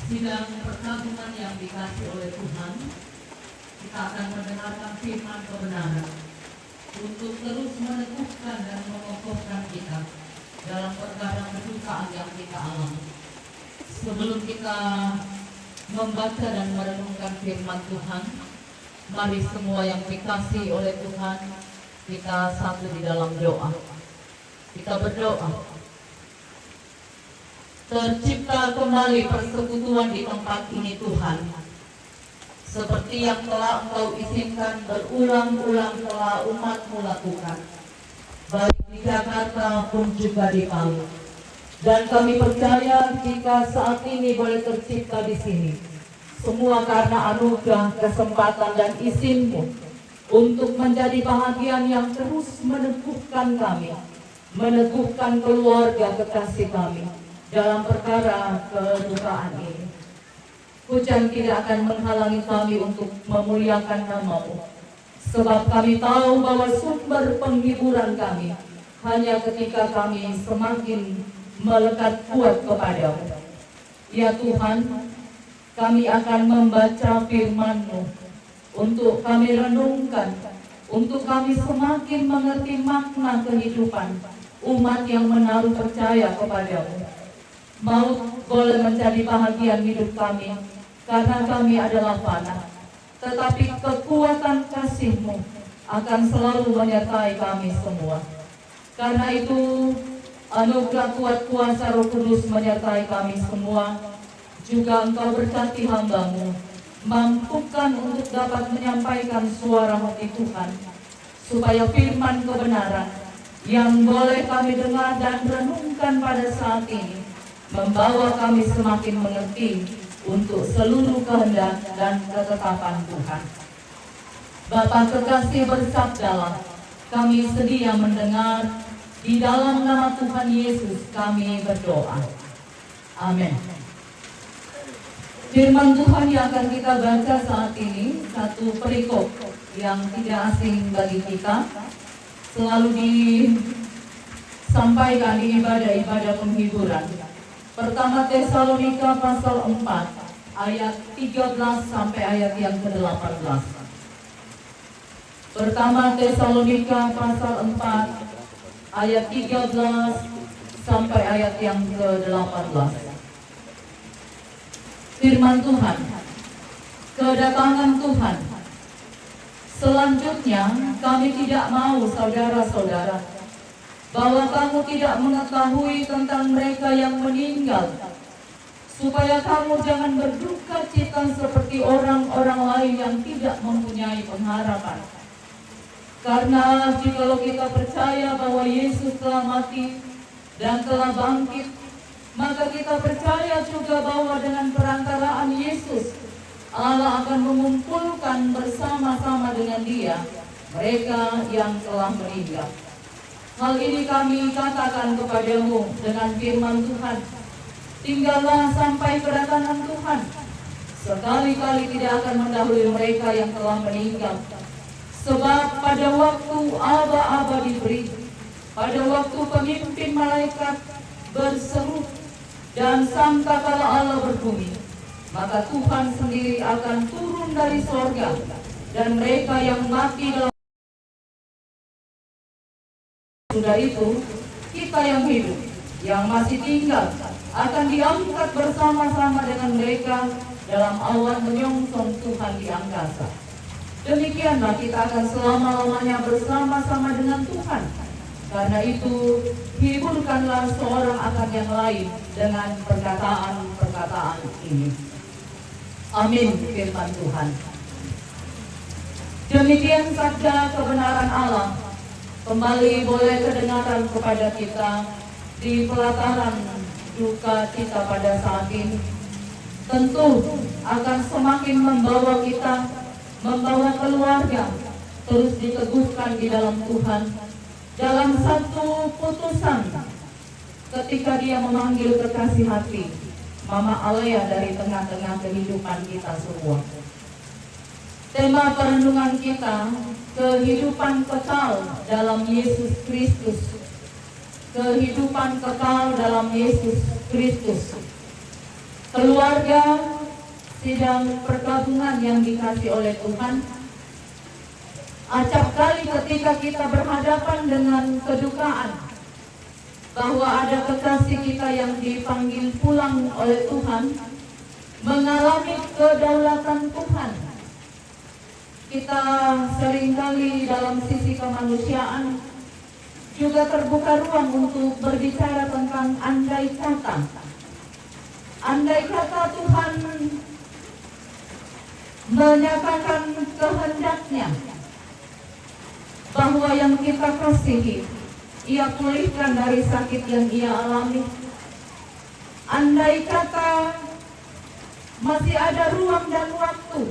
Sidang perkabungan yang dikasih oleh Tuhan, kita akan mendengarkan firman kebenaran untuk terus meneguhkan dan mengokohkan kita dalam perkara kedukaan yang kita alami. Sebelum kita membaca dan merenungkan firman Tuhan, mari semua yang dikasih oleh Tuhan, kita satu di dalam doa. Kita berdoa. Tercipta kembali persekutuan di tempat ini Tuhan, seperti yang telah Engkau izinkan berulang-ulang telah umat-Mu lakukan, baik di Jakarta pun juga di Palu. Dan kami percaya jika saat ini boleh tercipta di sini, semua karena anugerah, kesempatan dan izin-Mu untuk menjadi bahagian yang terus meneguhkan kami, meneguhkan keluarga kekasih kami dalam perkara kedukaan ini. Hujan tidak akan menghalangi kami untuk memuliakan nama-Mu, sebab kami tahu bahwa sumber penghiburan kami hanya ketika kami semakin melekat kuat kepada-Mu. Ya Tuhan, kami akan membaca firman-Mu untuk kami renungkan, untuk kami semakin mengerti makna kehidupan umat yang menaruh percaya kepada-Mu. Maut boleh menjadi bahagian hidup kami, karena kami adalah fana. Tetapi kekuatan kasih-Mu akan selalu menyertai kami semua. Karena itu, anugerah kuat kuasa Roh Kudus menyertai kami semua. Juga Engkau berkati hamba-Mu, mampukan untuk dapat menyampaikan suara hati Tuhan, supaya firman kebenaran yang boleh kami dengar dan renungkan pada saat ini membawa kami semakin mengerti untuk seluruh kehendak dan ketetapan Tuhan. Bapa kekasih, bersabdalah, kami sedia mendengar. Di dalam nama Tuhan Yesus kami berdoa. Amin. Firman Tuhan yang akan kita baca saat ini, satu perikop yang tidak asing bagi kita, selalu disampaikan di ibadah-ibadah penghiburan. Pertama Tesalonika pasal 4 ayat 13 sampai ayat yang ke-18. Pertama Tesalonika pasal 4 ayat 13 sampai ayat yang ke-18. Firman Tuhan, kedatangan Tuhan. Selanjutnya kami tidak mau saudara-saudara bahwa kamu tidak mengetahui tentang mereka yang meninggal, supaya kamu jangan berduka cita seperti orang-orang lain yang tidak mempunyai pengharapan. Karena jikalau kita percaya bahwa Yesus telah mati dan telah bangkit, maka kita percaya juga bahwa dengan perantaraan Yesus, Allah akan mengumpulkan bersama-sama dengan Dia mereka yang telah meninggal. Hal ini kami katakan kepadamu dengan firman Tuhan, tinggallah sampai kedatangan Tuhan. Sekali-kali tidak akan mendahului mereka yang telah meninggal. Sebab pada waktu aba-aba diberi, pada waktu pemimpin malaikat berseru dan sangkakala Allah berbunyi, maka Tuhan sendiri akan turun dari sorga, dan mereka yang mati dalam sudah itu, kita yang hidup, yang masih tinggal, akan diangkat bersama-sama dengan mereka dalam awan menyongsong Tuhan di angkasa. Demikianlah kita akan selama-lamanya bersama-sama dengan Tuhan. Karena itu, hiburkanlah seorang akan yang lain dengan perkataan-perkataan ini. Amin, firman Tuhan. Demikian sabda kebenaran Allah kembali boleh kedengaran kepada kita di pelataran duka kita pada saat ini. Tentu akan semakin membawa kita, membawa keluarga terus diteguhkan di dalam Tuhan, dalam satu putusan ketika Dia memanggil kekasih hati Mama Alea dari tengah-tengah kehidupan kita semua. Tema perenungan kita, kehidupan kekal dalam Yesus Kristus. Kehidupan kekal dalam Yesus Kristus. keluarga, sidang pergabungan yang dikasih oleh Tuhan. Acap kali ketika kita berhadapan dengan kedukaan bahwa ada kekasih kita yang dipanggil pulang oleh Tuhan, mengalami kedaulatan Tuhan, kita seringkali dalam sisi kemanusiaan juga terbuka ruang untuk berbicara tentang andai kata. Andai kata Tuhan menyatakan kehendaknya bahwa yang kita kasihi Ia pulihkan dari sakit yang Ia alami. Andai kata masih ada ruang dan waktu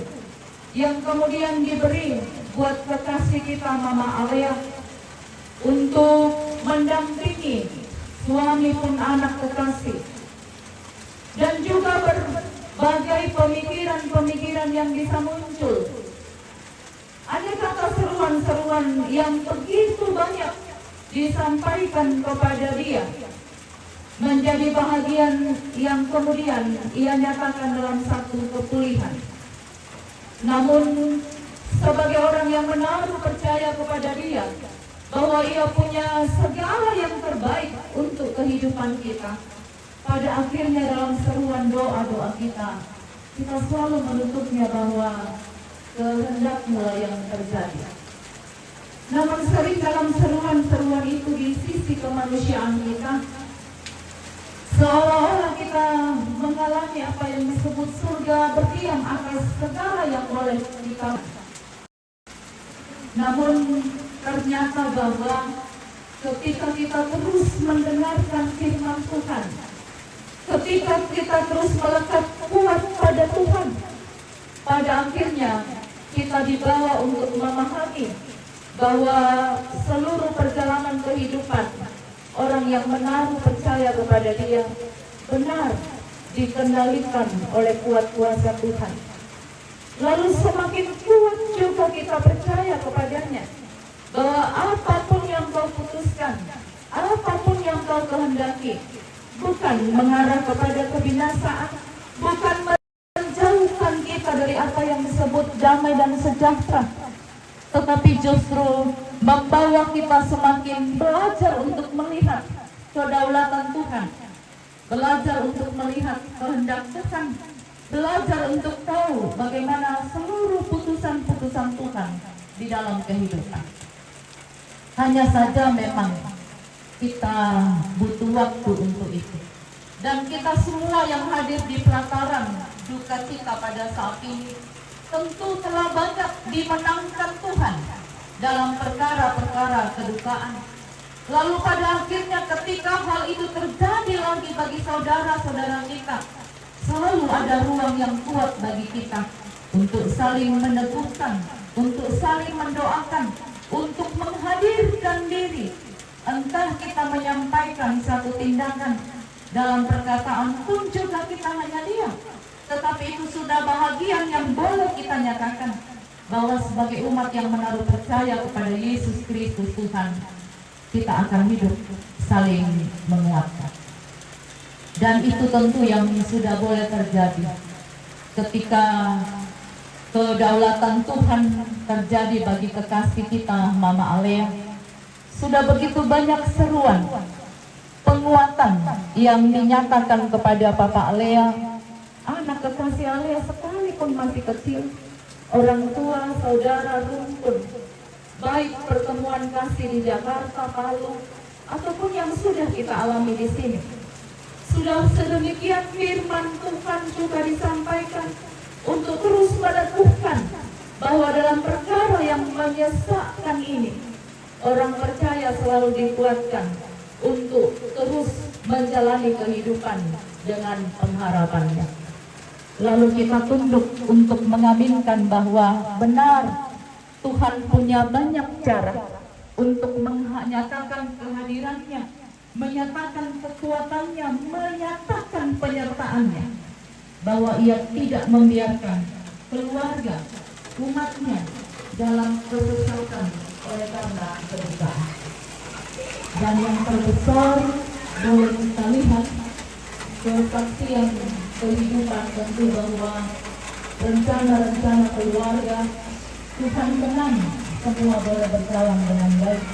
yang kemudian diberi buat kekasih kita Mama Alea untuk mendampingi suami pun anak kekasih, dan juga berbagai pemikiran-pemikiran yang bisa muncul. Ada kata seruan-seruan yang begitu banyak disampaikan kepada dia, menjadi bahagian yang kemudian ia nyatakan dalam satu kepulihan. Namun sebagai orang yang menaruh percaya kepada dia bahwa ia punya segala yang terbaik untuk kehidupan kita, pada akhirnya dalam seruan doa-doa kita selalu menutupnya bahwa kehendak-Mu yang terjadi. Namun sering dalam seruan-seruan itu di sisi kemanusiaan kita, seolah-olah kita mengalami apa yang disebut surga berdiam atas segala yang boleh kita. Namun ternyata bahwa ketika kita terus mendengarkan firman Tuhan, ketika kita terus melekat kuat pada Tuhan, pada akhirnya kita dibawa untuk memahami bahwa seluruh perjalanan kehidupan orang yang menaruh percaya kepada Dia benar dikendalikan oleh kuat kuasa Tuhan. Lalu semakin kuat juga kita percaya kepadanya, bahwa apapun yang Kau putuskan, apapun yang Kau kehendaki, bukan mengarah kepada kebinasaan, bukan menjauhkan kita dari apa yang disebut damai dan sejahtera, tetapi justru membawa kita semakin belajar untuk melihat kedaulatan Tuhan, belajar untuk melihat kehendak Tuhan, belajar untuk tahu bagaimana seluruh putusan-putusan Tuhan di dalam kehidupan. Hanya saja memang kita butuh waktu untuk itu. Dan kita semua yang hadir di pelataran duka cita pada saat ini tentu telah banyak dimenangkan Tuhan dalam perkara-perkara kedukaan. Lalu pada akhirnya ketika hal itu terjadi lagi bagi saudara-saudara kita, selalu ada ruang yang kuat bagi kita untuk saling meneguhkan, untuk saling mendoakan, untuk menghadirkan diri. Entah kita menyampaikan satu tindakan dalam perkataan pun juga kita hanya diam, tetapi itu sudah bahagian yang boleh kita nyatakan bahwa sebagai umat yang menaruh percaya kepada Yesus Kristus Tuhan, kita akan hidup saling menguatkan. Dan itu tentu yang sudah boleh terjadi ketika kedaulatan Tuhan terjadi bagi kekasih kita Mama Alea. Sudah begitu banyak seruan penguatan yang dinyatakan kepada Papa Alea, anak kekasih Alea sekalipun masih kecil, orang tua, saudara, rumpun, baik pertemuan kasih di Jakarta, Palu, ataupun yang sudah kita alami di sini. Sudah sedemikian firman Tuhan juga disampaikan untuk terus meneguhkan bahwa dalam perkara yang menyesakkan ini, orang percaya selalu dikuatkan untuk terus menjalani kehidupan dengan pengharapannya. Lalu kita tunduk untuk mengaminkan bahwa benar Tuhan punya banyak cara untuk menyatakan kehadirannya, menyatakan kekuatannya, menyatakan penyertaannya, bahwa Ia tidak membiarkan keluarga, umatnya dalam kesesakan oleh karena kedukaan. Dan yang terbesar boleh kita lihat kesaksian kehidupan tentu bahwa rencana-rencana keluarga Tuhan menang, semua boleh berjalan dengan baik.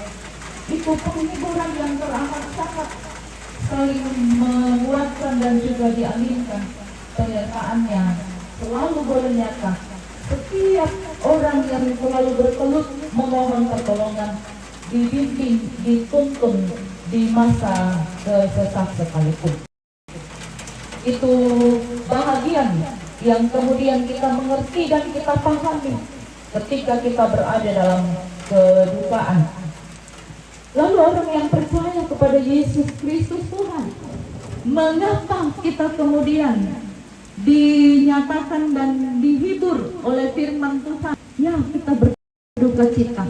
Itu penghiburan yang teramat sangat saling menguatkan dan juga diaminkan. Penyertaannya selalu boleh nyata. Setiap orang yang selalu berkelut memohon pertolongan, dibimbing, dituntun di masa kesesak sekalipun. Itu bahagian yang kemudian kita mengerti dan kita pahami ketika kita berada dalam kedukaan. Lalu orang yang percaya kepada Yesus Kristus Tuhan, mengapa kita kemudian dinyatakan dan dihibur oleh firman Tuhan? Ya, kita berduka cita.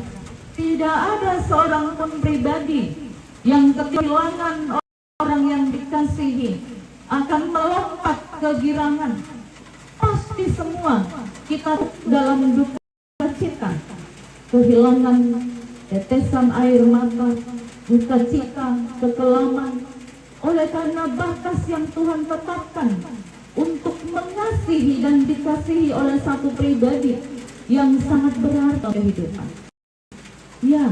Tidak ada seorang pun pribadi yang kehilangan orang yang dikasihi akan melompat kegirangan. Pasti semua kita dalam duka cita, kehilangan tetesan air mata, duka cita, kekelaman, oleh karena batas yang Tuhan tetapkan untuk mengasihi dan dikasihi oleh satu pribadi yang sangat berharga kehidupan. Ya,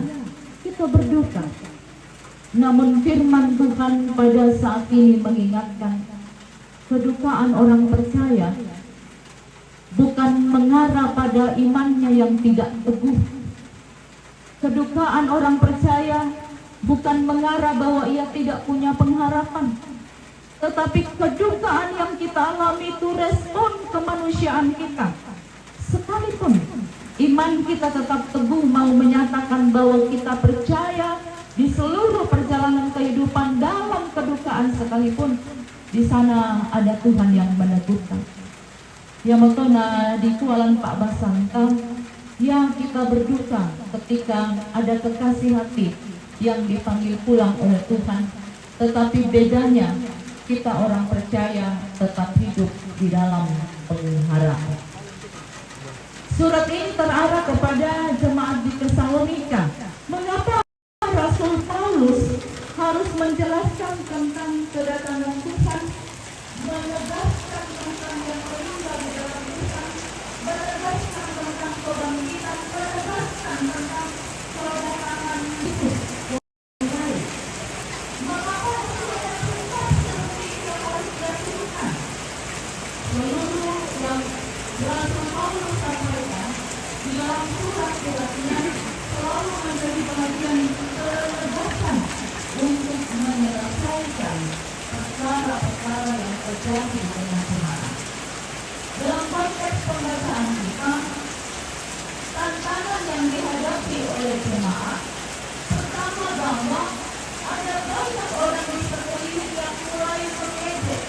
kita berduka. Namun firman Tuhan pada saat ini mengingatkan, kedukaan orang percaya bukan mengarah pada imannya yang tidak teguh. Kedukaan orang percaya bukan mengarah bahwa ia tidak punya pengharapan, tetapi kedukaan yang kita alami itu respon kemanusiaan kita. Sekalipun iman kita tetap teguh, mau menyatakan bahwa kita percaya di seluruh perjalanan kehidupan dalam kedukaan sekalipun, di sana ada Tuhan yang meneguhkan. Ya mekona di kualan Pak Basanta, ya kita berduka ketika ada kekasih hati yang dipanggil pulang oleh Tuhan. Tetapi bedanya, kita orang percaya tetap hidup di dalam pengharapan. Surat ini terarah kepada jemaat di Tesalonika. Mengapa Rasul Paulus harus menjelaskan tentang kedatangan Tuhan, menegaskan tentang yang meninggal di dalam Tuhan, menegaskan tentang kebangkitan, menegaskan tentang kedatangan Yesus yang baik? Mengapa Rasul harus Tuhan? Seluruh yang Rasul Paulus sampaikan di dalam surat-suratnya selalu menjadi bagian penegasan untuk menyelesaikan perkara-perkara yang terjadi dengan Tuhan. Dalam konteks pembacaan kita, tantangan yang dihadapi oleh jemaat pertama bahwa ada banyak orang di sekeliling yang mulai mengejek,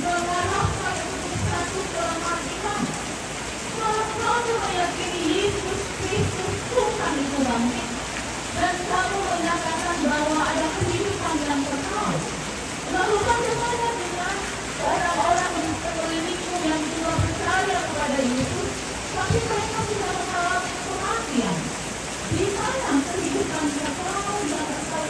mengharapkan untuk satu kelemahan iman. Kalau kamu meyakini Yesus Kristus Tuhan itu bangkit, dan kamu menyatakan bahwa ada kehidupan yang kekal, lalu bagaimana dengan orang-orang di sekelilingmu yang juga percaya kepada Yesus, tapi mereka sudah mengalami kematian? Di mana kehidupan kekal yang kekal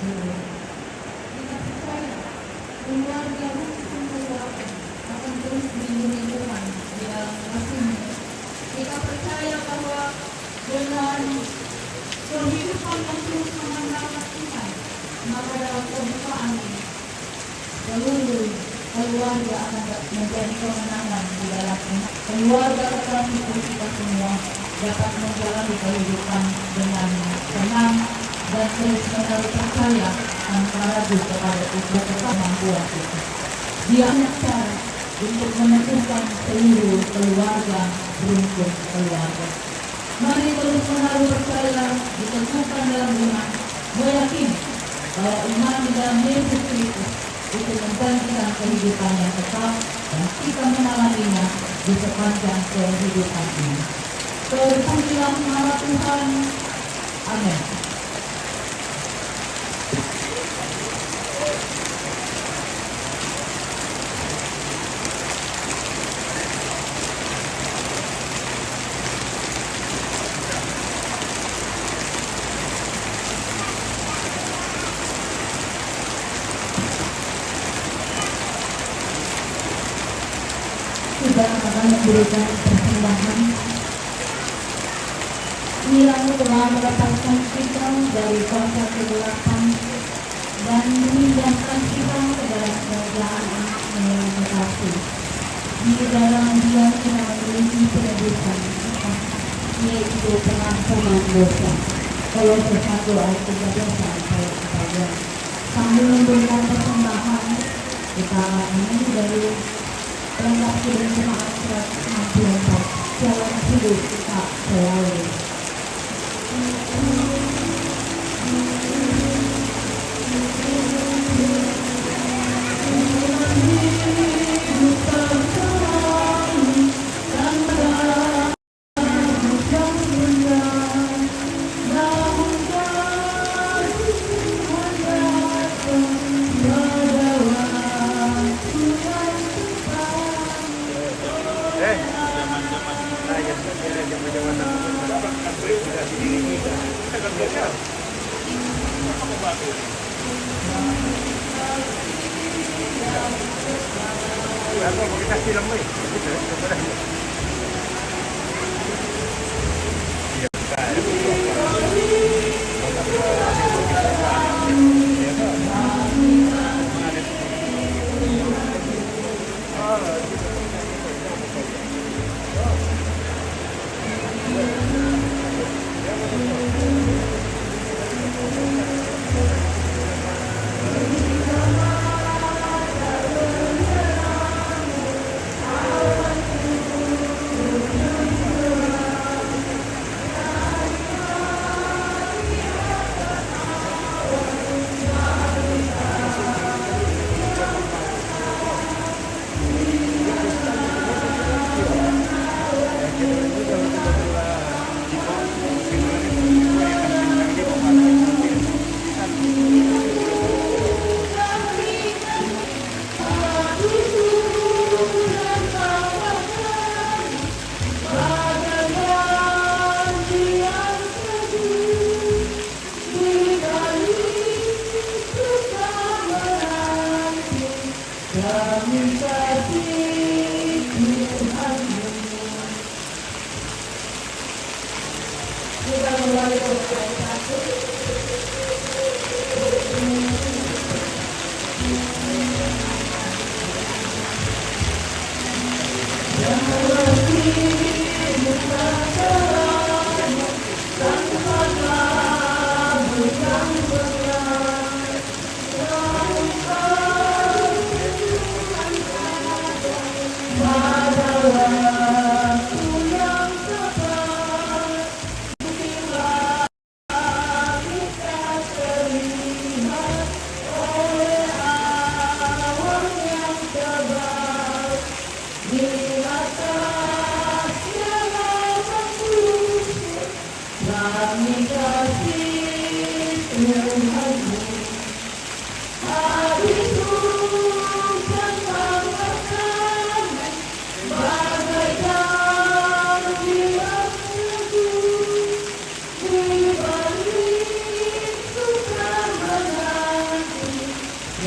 dulu. Kita percaya keluarga rukun keluarga akan terus dilindungi Tuhan di dalam kasih-Nya. Kita percaya bahwa dengan kehidupan yang terus mengandalkan Tuhan, maka dalam kebukaan ini seluruh keluarga akan menjadi kemenangan di dalam keluarga kekasih kita semua dapat menjalani kehidupan dengan tenang dan terus menaruh percaya tanpa ragu kepada Tuhan kemampuan kita. Dia banyak cara untuk meneguhkan seluruh keluarga beruntung keluarga. Mari terus menaruh percaya, diteguhkan dalam iman, meyakini bahwa iman di dalam Yesus Kristus itu menjanjikan kehidupan yang kekal dan kita mengalaminya di sepanjang kehidupan ini. Terpujilah nama Tuhan. Amin. Sudah akan memberikan persembahan. Inilah telah melepaskan kita dari kuasa kegelapan dan memindahkan kita ke dalam kerajaan yang kekasih. Di dalam Dia kita memiliki penebusan kita, yaitu pengampunan dosa. Kolose 1 ayat 13 sampai 14. Sambil memberikan persembahan, kita menyanyi dari Lengkap dan jemaat 164 jalan hidup kita selalu. Kita silang mo eh.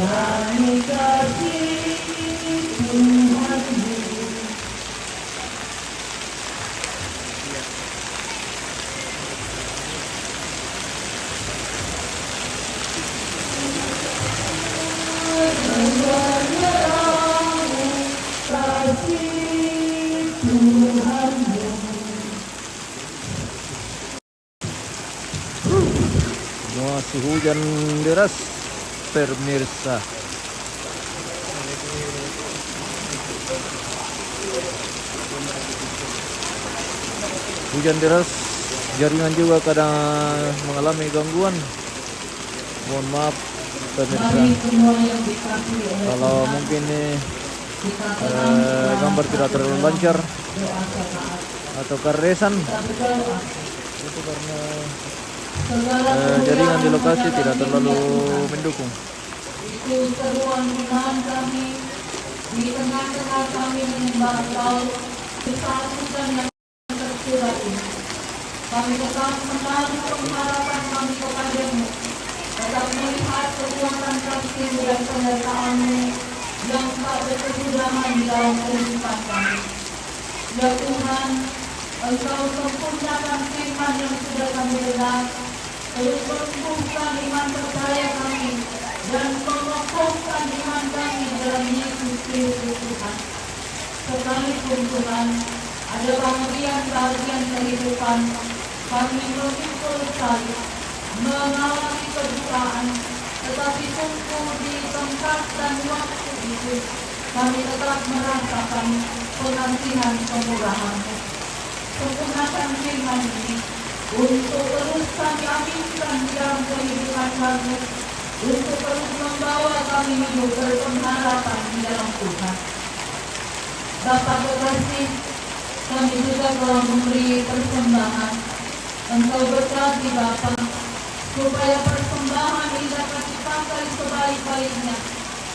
kami kasih Tuhanmu. Kasih Tuhanmu. Masih hujan deras pemirsa. Hujan deras, jaringan juga kadang mengalami gangguan. Mohon maaf pemirsa. Kalau mungkin gambar tidak terlalu lancar atau keresan, itu karena jaringan di lokasi tidak terlalu mendukung. Itu seruan Tuhan kami, di tengah-tengah kami menyembah Engkau, kesatuan yang tersurat ini. Kami tetap menaruh pengharapan kami kepadamu, tetap melihat kekuatan kasih dan penyertaan-Mu yang tak berkesudahan di dalam kehidupan kami. Ya Tuhan, Engkau sempurnakan firman yang sudah kami dengar, terus pertumbuhkan iman percaya kami, dan mengokohkan iman kami dalam Yesus Kristus Tuhan. Sekalipun Tuhan, ada bagian-bagian kehidupan kami bersyukur sekali mengalami kedukaan, tetapi sungguh di tempat dan waktu itu kami tetap merasakan pengasihan kemurahan-Mu. Sempurnakan firman ini untuk terus kami aminkan di dalam kehidupan kami, untuk terus membawa kami hidup berpengharapan di dalam Tuhan. Bapa kekasih, kami juga telah memberi persembahan. Engkau berkati Bapa, supaya persembahan ini dapat dipakai sebaik-baiknya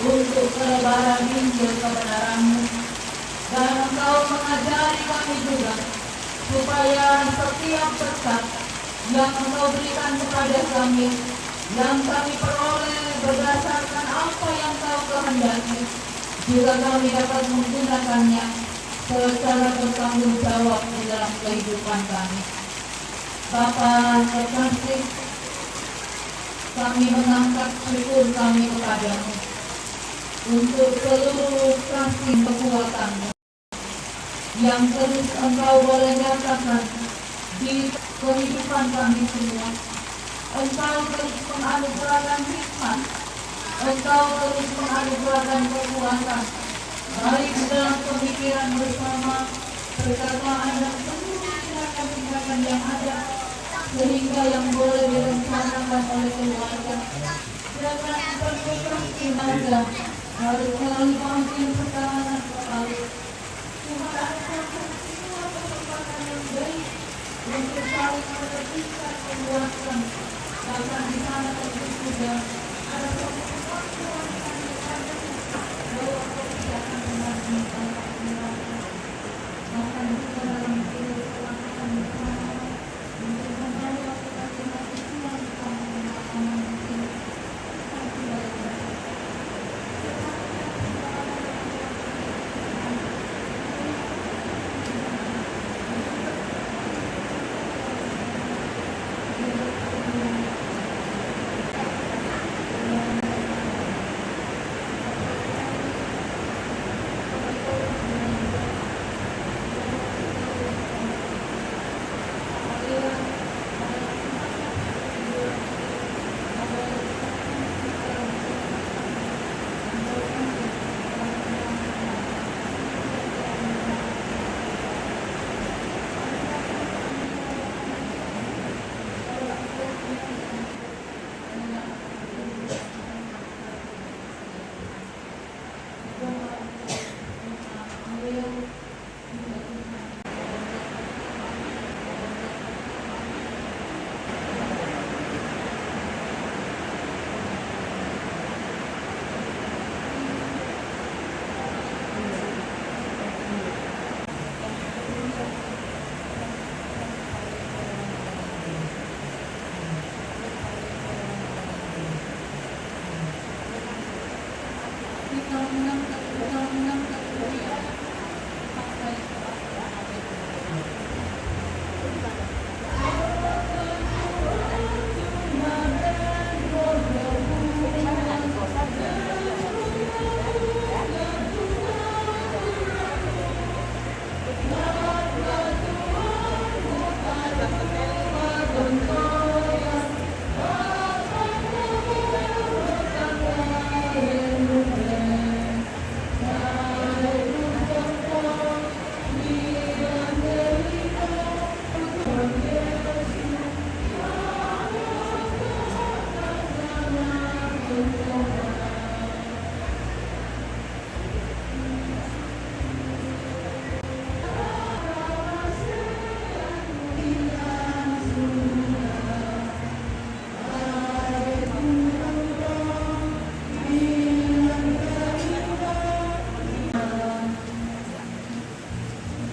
untuk pelebaran Injil kebenaran-Mu. Dan Engkau mengajari kami juga supaya setiap berkat yang Engkau berikan kepada kami, yang kami peroleh berdasarkan apa yang Kau kehendaki, juga kami dapat menggunakannya secara bertanggung jawab di dalam kehidupan kami. Bapa terkasih, kami mengangkat syukur kami kepadamu untuk seluruh kasih kekuatan-Mu yang terus Engkau boleh nyatakan di kehidupan kami semua. Engkau terus menganugerahkan hikmat, Engkau terus menganugerahkan kekuatan, baik dalam pemikiran bersama, perkataan dan seluruh tindakan-tindakan yang ada, sehingga yang boleh direncanakan oleh keluarga jangan berkekasih keluarga harus melalui bangkit pertahanan kembali. Tuhan semua kesempatan yang baik untuk saling mengertikan menguatkan, bahkan di sana terus juga ada kekuatan yang bahwa kebijakan dengan bahkan juga dalam hidup kelakuan bersama untuk membawa kepentingan Tuhan di tengah-tengah ini.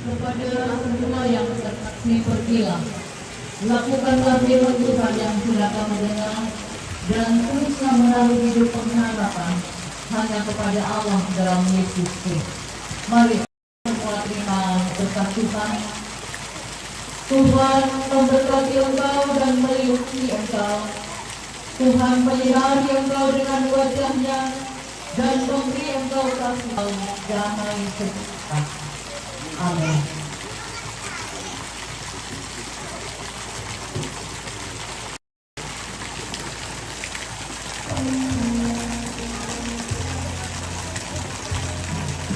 Kepada semua yang bersaksi pergilah, lakukanlah firman Tuhan yang sudah kamu dengar, dan teruslah menaruh hidup pengharapan hanya kepada Allah dalam Yesus Kristus. Mari semua terima berkat Tuhan. Tuhan memberkati engkau dan melindungi engkau. Tuhan menyinari engkau dengan wajahnya dan memberi engkau kasih damai sejahtera. Amin.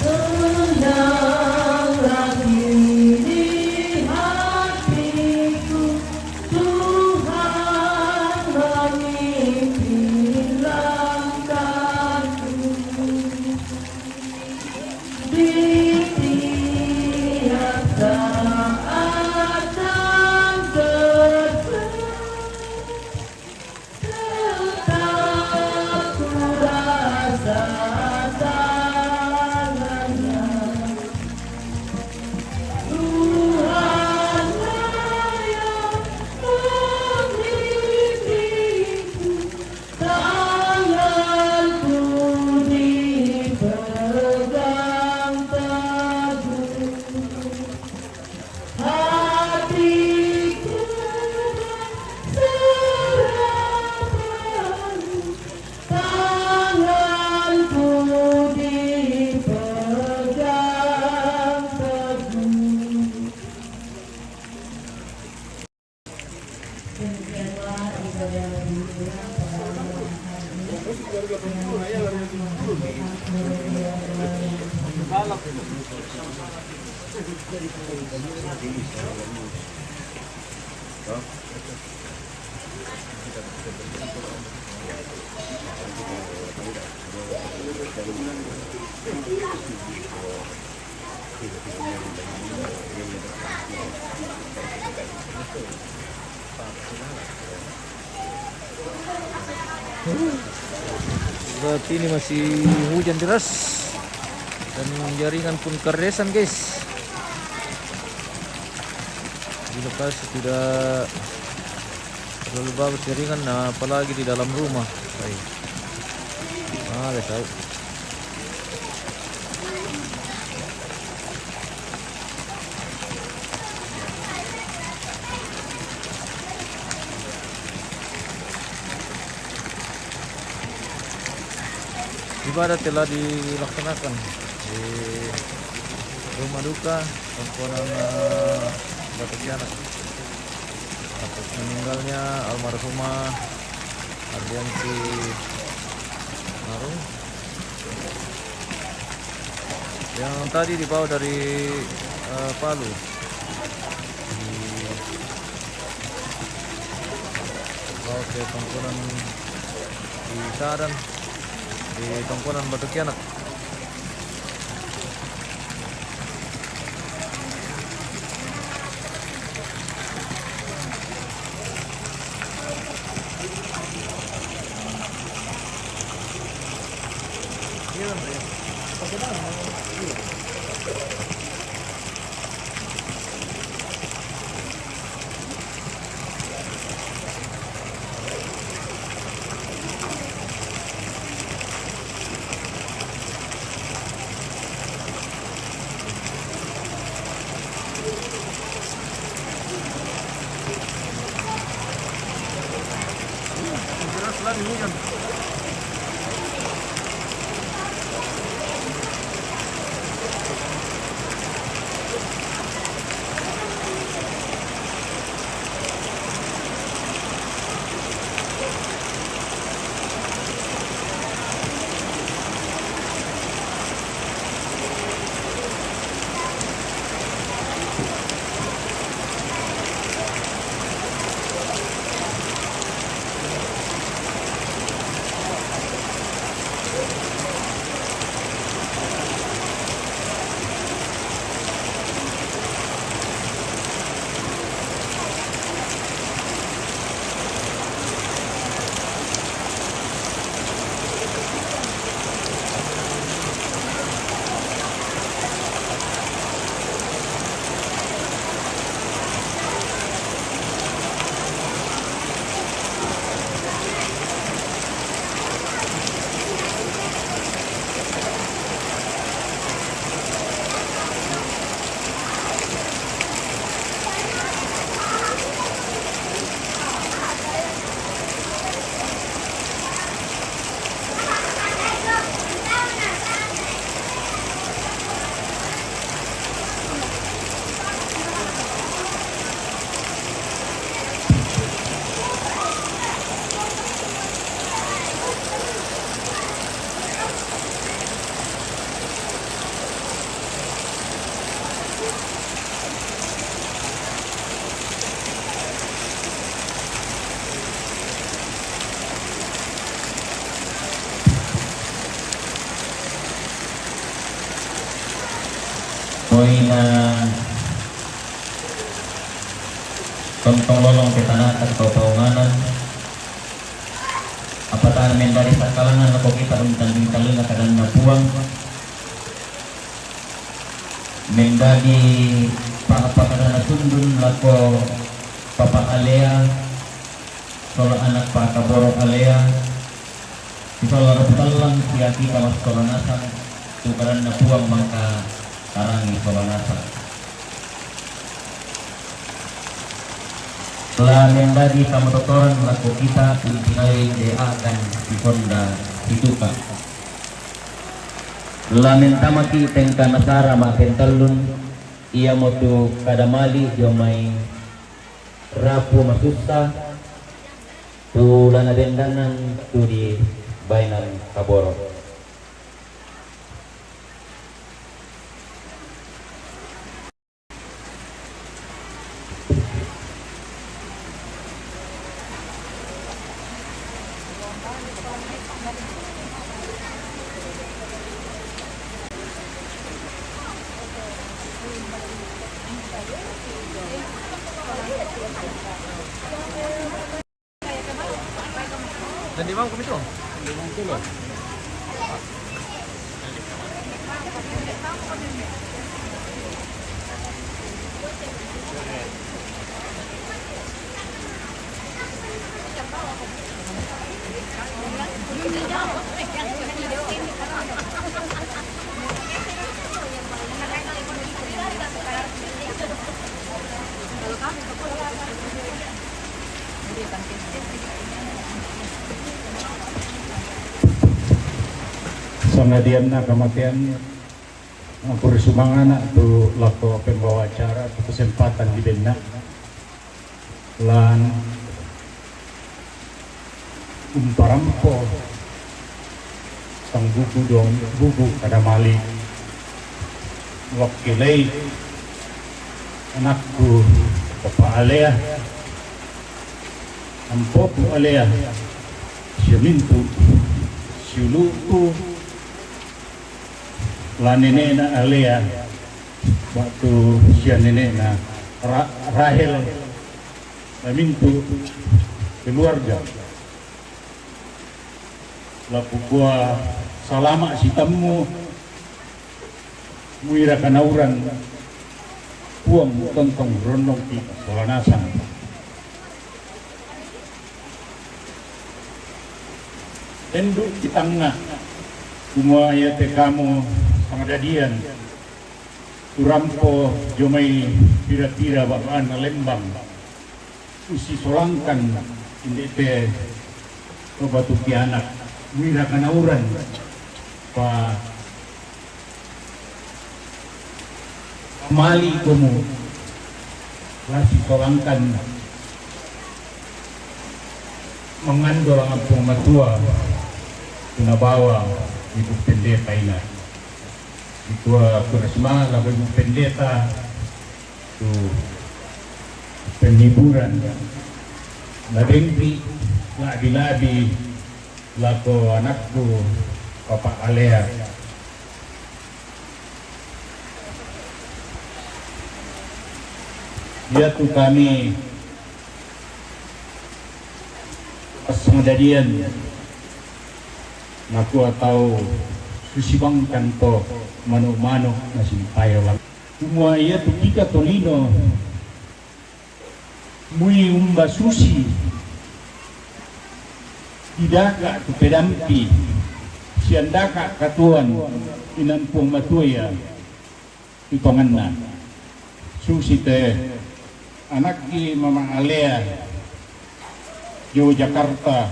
Sedang lagi di hatiku, Tuhan memimpin langkahku di tiap saat dan tetap ku rasa tangannya. Tuhanlah yang membimbingku, tanganku dipegang teguh, hatiku serahkan, tanganku dipegang teguh. Demikianlah ibadah liburan pada malam Berarti ini masih hujan deras dan jaringan pun keresan, guys. Di lokasi tidak terlalu bagus jaringan, nah, apalagi di dalam rumah. Baik. Ada tahu. Ibadah telah dilaksanakan di rumah duka komponen Batu Kianak atas meninggalnya almarhumah Ardianti Marung yang tadi dibawa dari Palu, dibawa ke komponen di Saran, di Tongkonan Batu Kianak. Joy na tontong lolong kita natar kau taunganan apatah namin dari sa kalangan ako kita untang-untang na kadan na puwang mendadi paapakana na sundun lako Papa Alea solo anak Pak Kaboro Alea solo lang siya kita mas kolonasang tukaran na puwang mangka karangi kolonasang telah mendadi kamototoran laku kita pintingai de akan diponda hituka telah mentamaki tengka nasara makin telun ia motu kadamali jomai rapu masusta tu lana dendanan tu di bainan Kaboro. Dan di bawah itu? Sangadian na kematian aku sumangana tu lako pembawa acara tu kesempatan di benak lan umparampo sang buku kada mali wakilai anakku Papa Alea ampoku Alea siamintu siuluku la nenek na Alea waktu siya nenek na Rahel mintu keluarga laku gua salama si tamu muira kanauran puang tontong ronong di Solanasan tenduk di tengah semua ayat kamu pengadian turampo jomai tira-tira bakaan na Lembang usi solangkan indete ke batu pianak mira kanauran pa mali kumu lasi solangkan mengandol ang apong matua tunabawa ibu pendeta ina itu Kuresma lagu ibu pendeta tu penghiburan labengpi labi-labi lako anakku Papa Alea dia tu kami pas pengadian naku atau susibang kanto mano-mano na simpayo lang semua ia tu kita tolino mui umba susi tidaka tu pedampi siandaka katuan inampung matuya itongan na susi te anaki Mama Alea jo Jakarta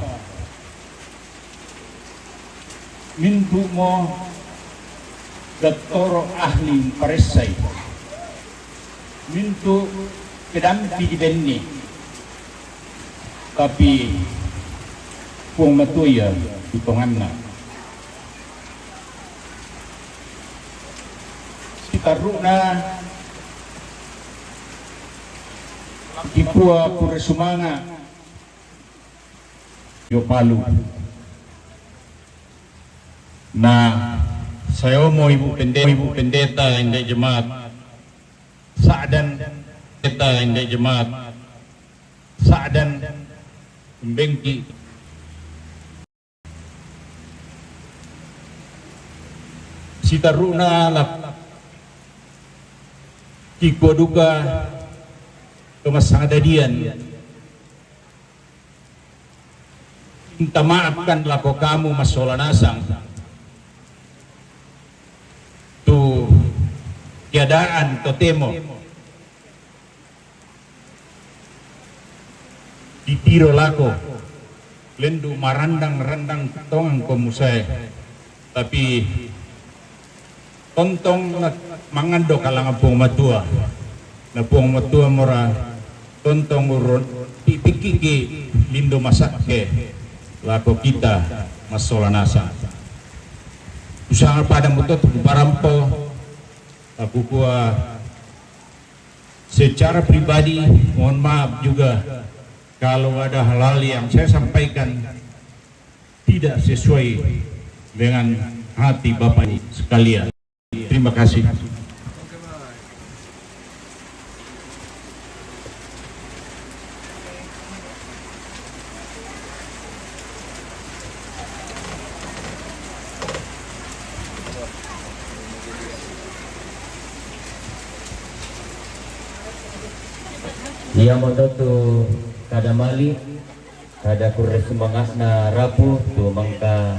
mintu mo daktoro ahli paresay mintu kedampi di benni tapi puang matuya hitungan na sitaru na ipua pura sumanga yo Palu na sayo mo ibu pendeta hindi jemaat sa'dan kita hindi jemaat sa'dan bengki sitaruna lap kikwa duka kemasangdadian minta maafkan lako kamu masolanasang tu tiadaan totemo ditiro lako lendu marandang-randang tongang komusay tapi tontong mangando kalang pong matua na pong matua mora tontong urun pipikiki lindo masake lako kita masolanasa usaha pada mutot parampo aku kuah secara pribadi mohon maaf juga kalau ada hal-hal yang saya sampaikan tidak sesuai dengan hati Bapak sekalian. Terima kasih. Ia mototu kada mali kada kurre semangat na rapu tu mangka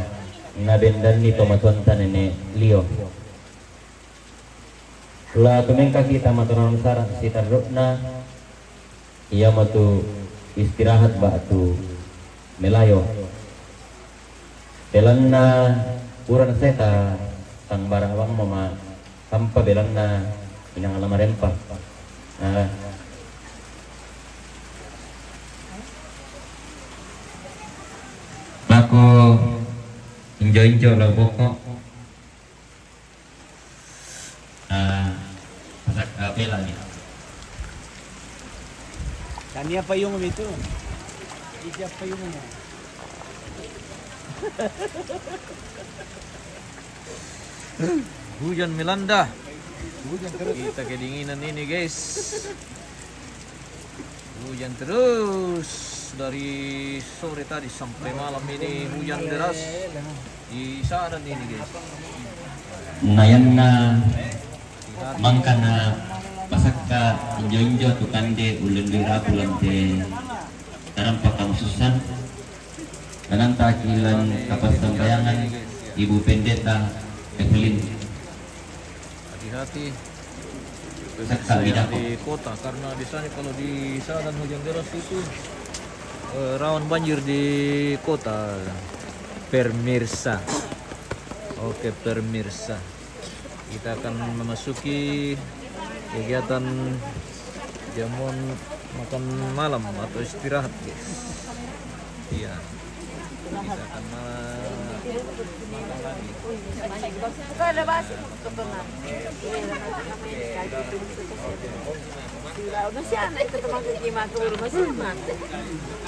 nabendan ni tomatuantan ini Leo. La tumengka kita maturan sarang sitar rukna ia matu istirahat batu melayo belanna uran seta tang barawang mama tanpa belanna inang alamarempa bako injo-injo lah pokok pasak bela nih. Kanya pa yung itu. Ija pa yung mo. Hujan melanda. Hujan terus. Kita kedinginan ini guys. Hujan terus dari sore tadi sampai malam ini hujan deras di sana ini guys. Nayan na mangkana pasaka injo-injo tukande ulun dira kulante tarampa kamususan danan takilan kapas sambayangan Ibu Pendeta Evelyn Hati-hati Saksa di kota karena di sana kalau di sana hujan deras itu rawan banjir di kota pemirsa. Oke pemirsa, kita akan memasuki kegiatan jamuan makan malam atau istirahat guys. Iya, kita akan makan lagi.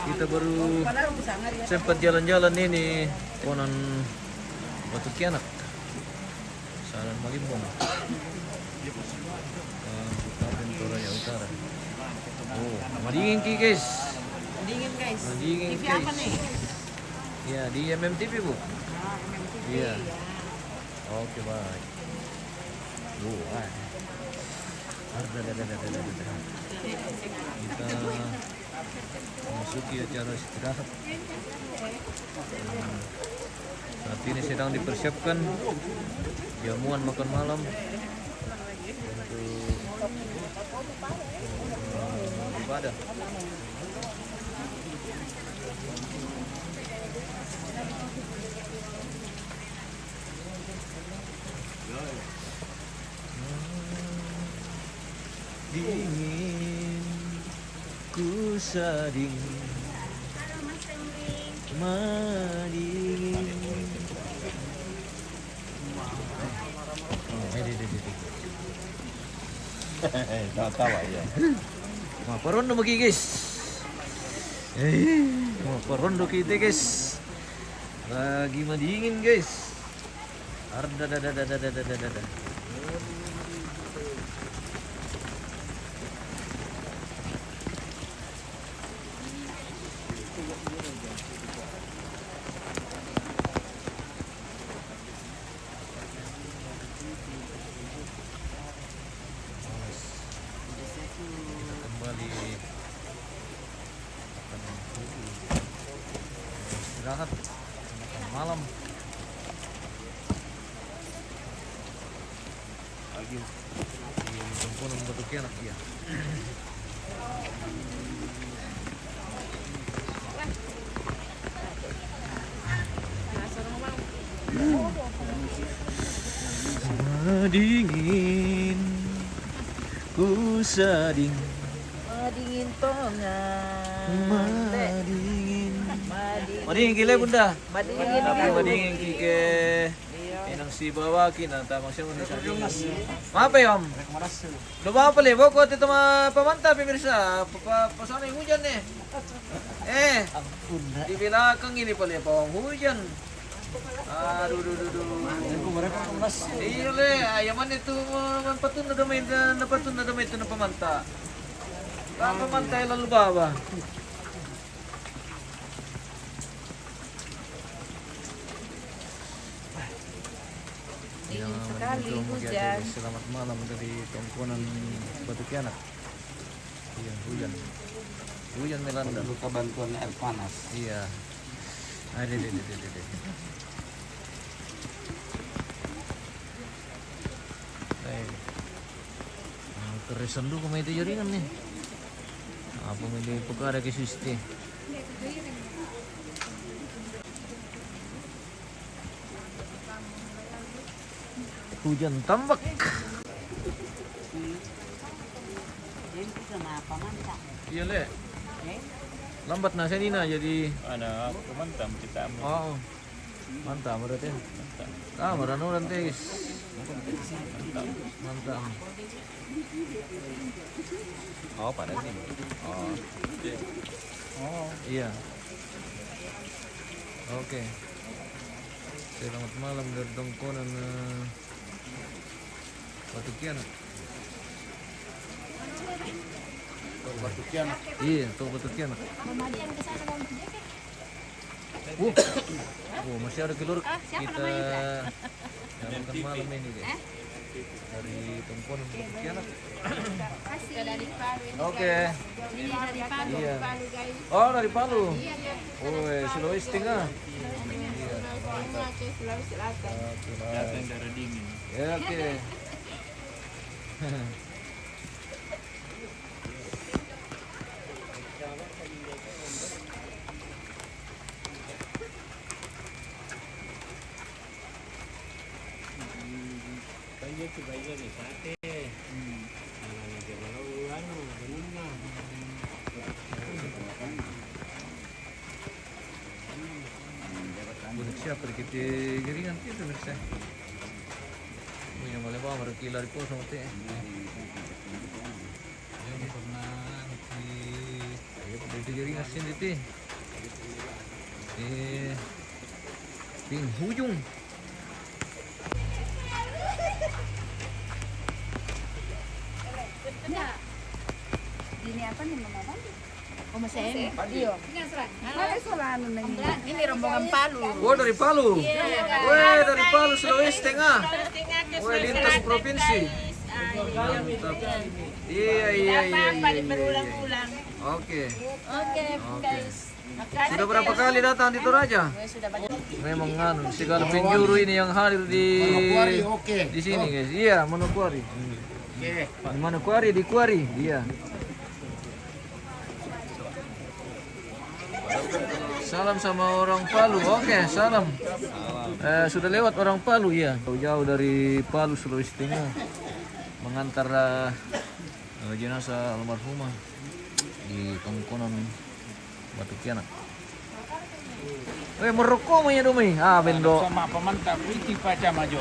Kita baru sempat jalan-jalan ini konon Batu Kianak Saran Malimbong Kabupaten Toraja Utara. Oh, madingin ki guys. Dingin guys. Madingin TV guys. apa nih? Ya di MMTV bu. MMTV. Iya. Oke baik. Kita memasuki acara istirahat. Saat ini sedang dipersiapkan jamuan makan malam untuk ibadah. Dingin ku sading madingin. Tawa ya. Mau parondo magi guys. Mau parondo kita guys. Lagi madingin guys. Arda. istirahat makan malam. Lagi di Tongkonan Batu Kianak ya. Dingin ku seding Madingin tongan. madingin madingin gile bunda Madingin. madingin kike inang si bawaki na tamang siya muna sa apa ya om lo ba pala boko ito pamanta pimirsa pasana yung hujan di belakang ini pala pawang hujan. Aduh. Iya le, ayaman itu manpatun na damay itu na pamanta. Pamanta lalu baba. Dingin sekali hujan. Selamat malam dari Tongkonan Batu Kianak. Iya, hujan. Hujan melanda. Buka bantuan air panas. Iya. Ada. Keresan dulu kami itu jaringan nih. Apa milih pekara ke susti. Hujan tambak. Iya le. Lambat nasi ini nah jadi. Ada pemantam kita. Oh, mantap berarti. Ah, merano nanti guys. Mantap. Oh, pada sini. Oh, iya. Oke. Selamat malam dari Tongkonan Batu Kianak. Batu Kianak. Iya, Batu Kianak. Masih ada kelur kita makan malam ini guys. Dari Tongkonan Batu Kianak. Dari Palu. Oke. Ini dari Palu. Iya. Palu guys. Oh, dari Palu. Oh, Sulawesi Tengah. Aceh, Sulawesi Selatan. Datang dari dingin. Ya, oke. Budak siapa kita jaringan kita bisa. Punya malah bawa mereka lari pos sama teh. Yang pernah di jaringan sini teh. Penghujung. Ini apa nih Mama? Oh, Mas Em. Iya. Mana solano na ini rombongan Palu. Oh, dari Palu. Weh, dari Palu Sulawesi Tengah. Weh, lintas provinsi. Mantap. Iya. Balik berulang-ulang. Oke. Oke, guys. Sudah berapa kali datang di Toraja? Sudah banyak. Memang anu, segala penjuru ini yang hadir di sini guys. Iya, Manokwari. Di Manokwari, di Kuari. Iya. Salam sama orang Palu. Oke, salam. Sudah lewat orang Palu ya. Jauh dari Palu Sulawesi Tengah mengantar jenazah almarhumah di Tongkonan Batu Kianak. Merokok mah ya Domi. Bendo. Sama pemantap itu Pacama Jo.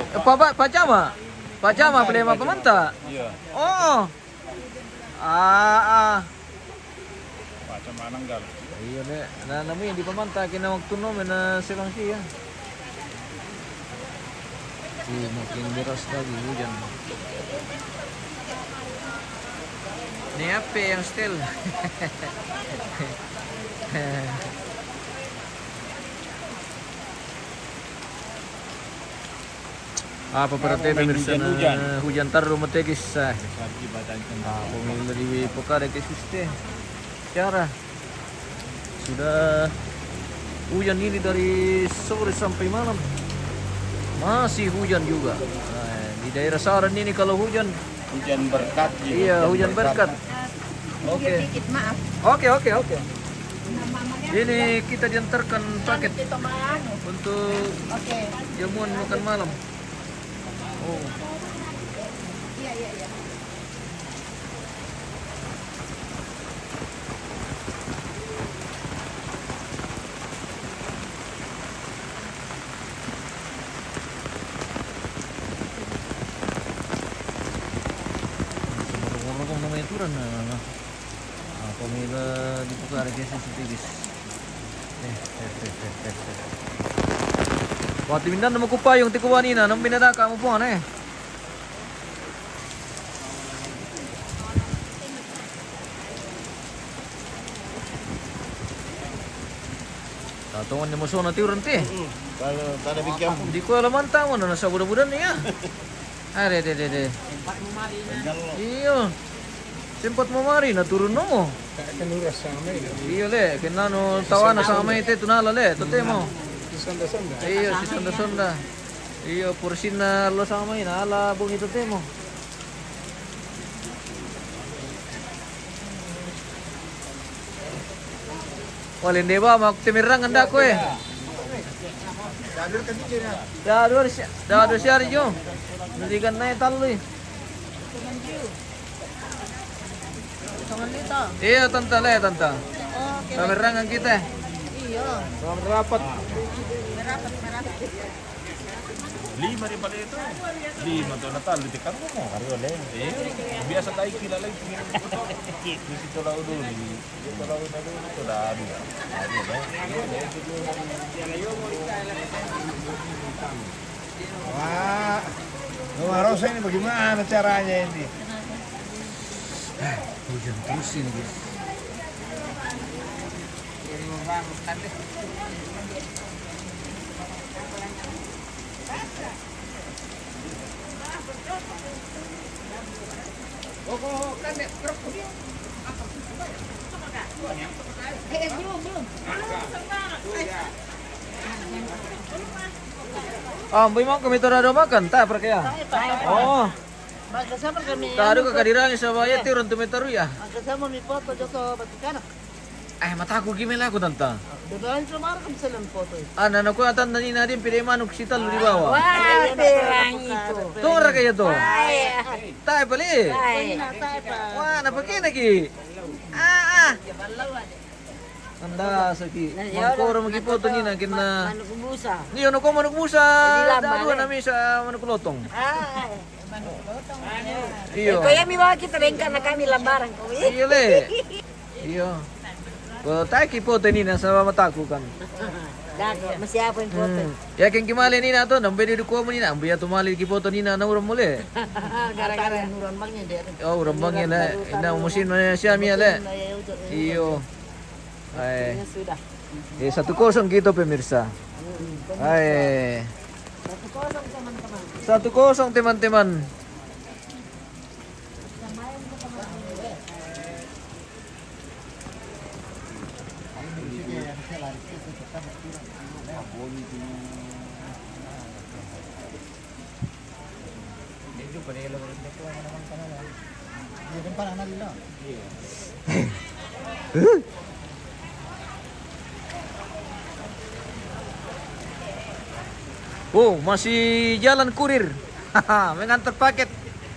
Pacama pelema pemanta. Iya. Oh. Pacama Nanggal. Iya deh. Nah namanya di pemanta kena waktu nomen na selang siya. Makin deras lagi hujan. Ini apa yang still? Apa berarti pemirsa hujan taruh metegis pemilih dari pokare ke suste cara sudah Hujan ini dari sore sampai malam. Masih hujan juga. Nah, di daerah Saran ini kalau hujan, Hujan berkat. iya hujan berkat. Oke. Dikit maaf. Oke. Ini kita diantarkan paket Kita mana? untuk Oke. jamuan makan malam. Oh, Iya. marunong namanya turan na. Pamila di Pukara guys sa tigis. Wati mindan naman ko pa yung tikuwani na nang binadaka mo po ano eh. Tatungan ni mo so na tiuran ti. Tada bigyan po. Hindi ko alam ang tamo na nasa budan-budan niya. Are de. Iyo. Sempat mo mari naturun mo. Kanuras sa amin. Iyo le, kinano tawa na sa amay te tunala le, tote mo. Sonda-sonda. Iyo si sonda. Iyo pursin na lo sa amay na ala bungi tote mo. Walin di ba magtimirang anda ko eh. Dadur siya rin yun. Naligan na yung talo eh. Iya tanta le tanta. Pamerangan kita. Iya. Selamat rapat. Lima rin pala ito. Lima to natal. Litikan mo mo. Biasa tayo kilala yung tingin mo ito. Dito lang ulo. Dito lang ulo. Ito dami. Wah. Lumaraw sa ini bagaimana caranya ini? Hujan terus ini guys. Belum. Ah, boy mo kami torado makan, ta perkaya. Oh, Magkasama kami. tado ka kadirang sa bayat tiron tumetaru ya. Magkasama mi foto dito Batikana. Ay mataku gimana aku tanta. Doon sa mga kami silang foto. Ana na ko atan nani na din pide manuk sital di bawah. Wah, perang itu. Tungra kaya to. Ay. Tai pali. Wah, napaki lagi. Ah. Anda saki. Mangkoro magipoto ni na kinna. Ano kumusa? Niyo no ko manuk musa. Dalo nami sa manuk lotong. Ay. Iyo. Kaya mi mga kita rin ka na kami lambaran ko. Iyo le. Iyo. Ko tai kipoto ni na sa mataku kan. Dako, masiyapon foto. Ya ken kimale ni na to nambe di ko mo ni na ambiya tumali kipoto ni na uram mule. Gara-gara nuran bangnya dia. Oh uram bang na ina musin na siya mi ale. Iyo. Ay. Sudah. 1-0 gitu pemirsa. Ay. 1-0 teman-teman. Oh, masih jalan kurir. Haha, mengantar paket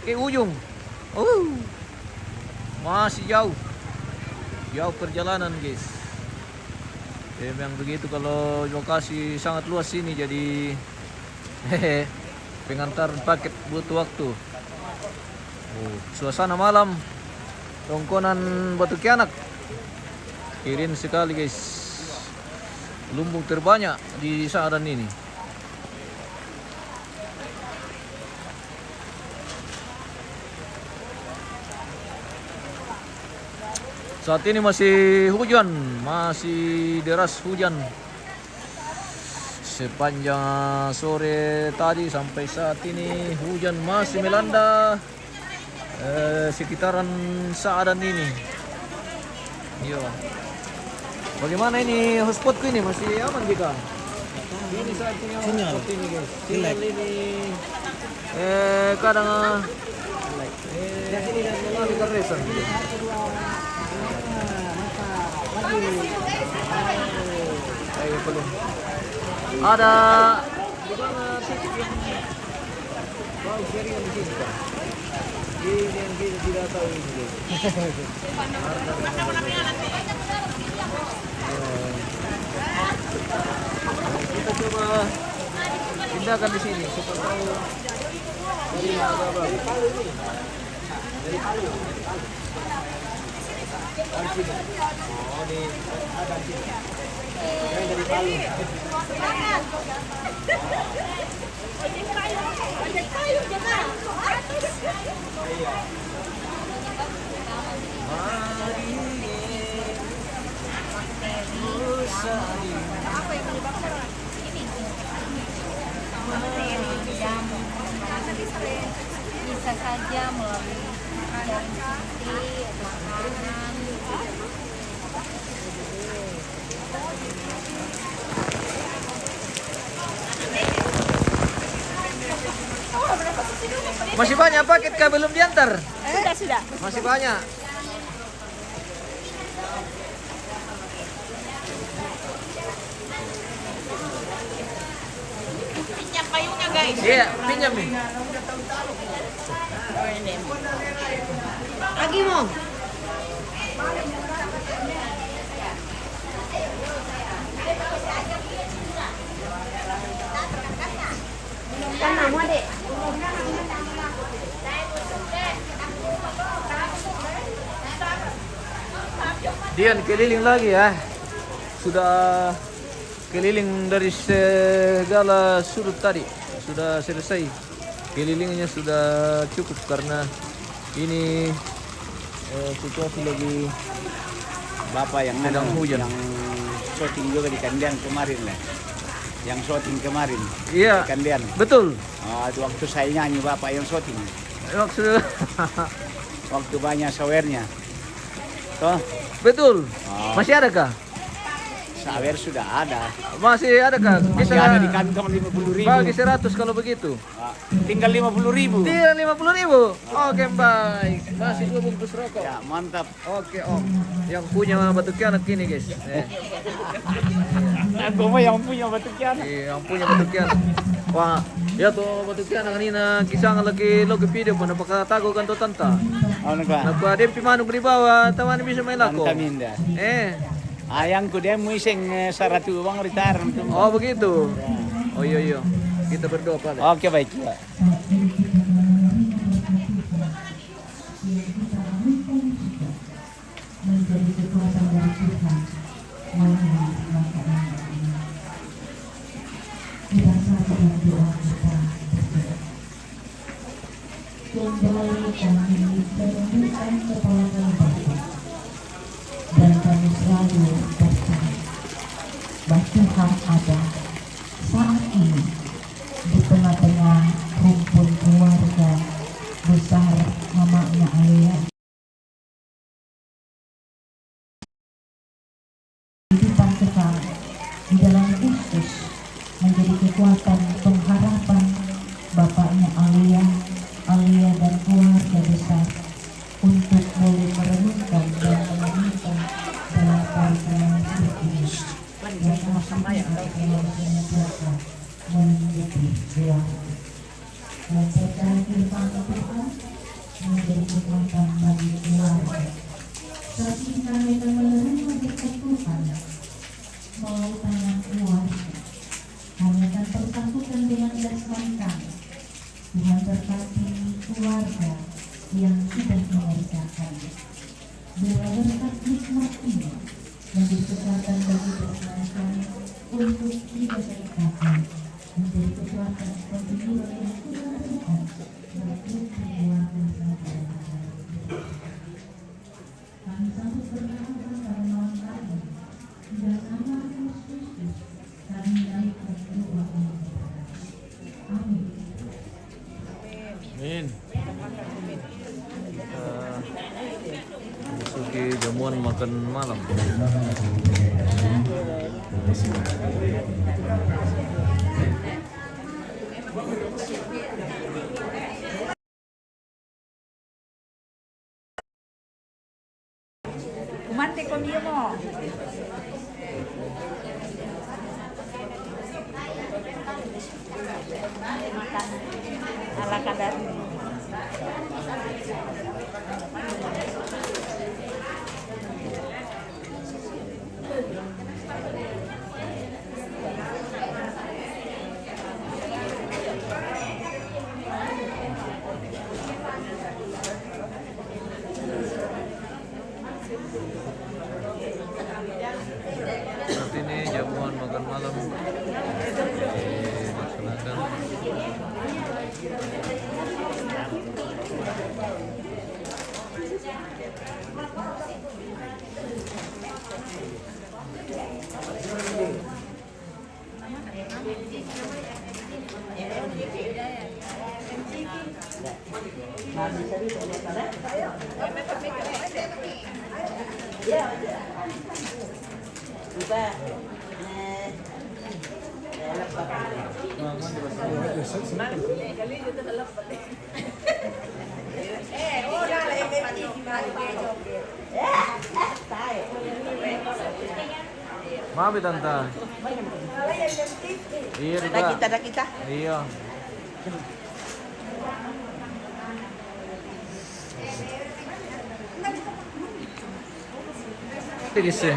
ke ujung. Oh. Masih jauh. Jauh perjalanan, guys. Memang begitu kalau lokasi sangat luas ini jadi hehe, pengantar paket butuh waktu. Oh, suasana malam tongkonan Batu Kianak. Keren sekali, guys. Lumbung terbanyak di Saran ini. Saat ini masih hujan, masih deras hujan. Sepanjang sore tadi sampai saat ini hujan masih melanda sekitaran Saadan ini. Yo. Bagaimana ini hotspotku ini masih aman kita? Ini saat punya hotspot ini guys. Sinyal ini kadang mengalami keresan. Ayo belum. Ada gimana titik yang mau sharing di sini Pak? Ini yang kita tidak tahu ini guys. Kita coba pindahkan di sini supaya tahu dari mana berapa. Dari Palu ini. Dari Palu. Dari sini. Oh, di ada di sini. Yang dari Palu. Bisa saja melalui jaring suntik, makanan. Masih banyak paket kah belum diantar? Sudah. Masih banyak. Pinjam payungnya guys. Iya, pinjam nih. Lagi mau. Kan mau dek. Dian keliling lagi ya. Sudah keliling dari segala sudut tadi. Sudah selesai. Kelilingnya sudah cukup karena ini situasi lagi Bapak yang sedang hujan. yang syuting juga di Kandian kemarin lah. Yang syuting kemarin Iya, di Kandian. betul. Waktu saya nyanyi Bapak yang syuting. Maksud Waktu banyak sawernya. Toh, betul. Oh. Masih ada kah? sawer sudah ada. Masih ada kah? Masih ada di kantong 50.000. Bagi 100 kalau begitu. Tinggal 50.000. Tidak 50.000. Oke, baik. Masih 2 bungkus rokok. Ya, mantap. Oke, Om. Yang punya batu kianak ini, guys. Aku mah yang punya batu kianak. Iya, yang punya batu kianak. Wah, ya tuh batu kianak ini na kisah lagi logo video pun apakah tago kan to tanta. Ano ka? Napa dempi manuk di bawah, taman bisa main lako. Antaminda. Ayang ko dem mo iseng saratu bang retire. Oh begitu. Oh iya. Kita berdoa Pak. Oke baik. Menjadi kekuatan dari Tuhan melalui masa ini. Kita satu doa kita kembali kami menundukkan kepala kami Bapa dan kami selalu percaya bahwa Tuhan ada saat ini di tengah-tengah rumpun keluarga besar mamanya Alia. Kehidupan kekal di dalam Kristus menjadi kekuatan pengharapan bapaknya Alia dan keluarga besar untuk boleh merenungkan dan menyanyikan dalam program ini yang sama yang biasa mengikuti keluarga. Mempercayai firman Tuhan menjadi kekuatan bagi keluarga. Saat ini kami akan menerima berkat Tuhan melalui tangan keluarga. Kami akan persatukan dengan jasmani kami. Tuhan berkati keluarga yang sudah mengerjakan. Biarlah berkat nikmat ini menjadi kekuatan bagi jasmani kami untuk tidak tercapai. Menjadi kekuatan penghibur yang Tuhan berikan bagi keluarga saudara. Kami sambut berdoa pada malam hari. Tidak nama Kristus kami naikkan doa ini. Amin. Amin. Masuki jamuan makan malam. Kumante conmigo mo. Ala kadar. Nanti nih jamuan makan malam dilaksanakan. Maaf ya tante. Iya juga. kita. Iya. Tigis eh.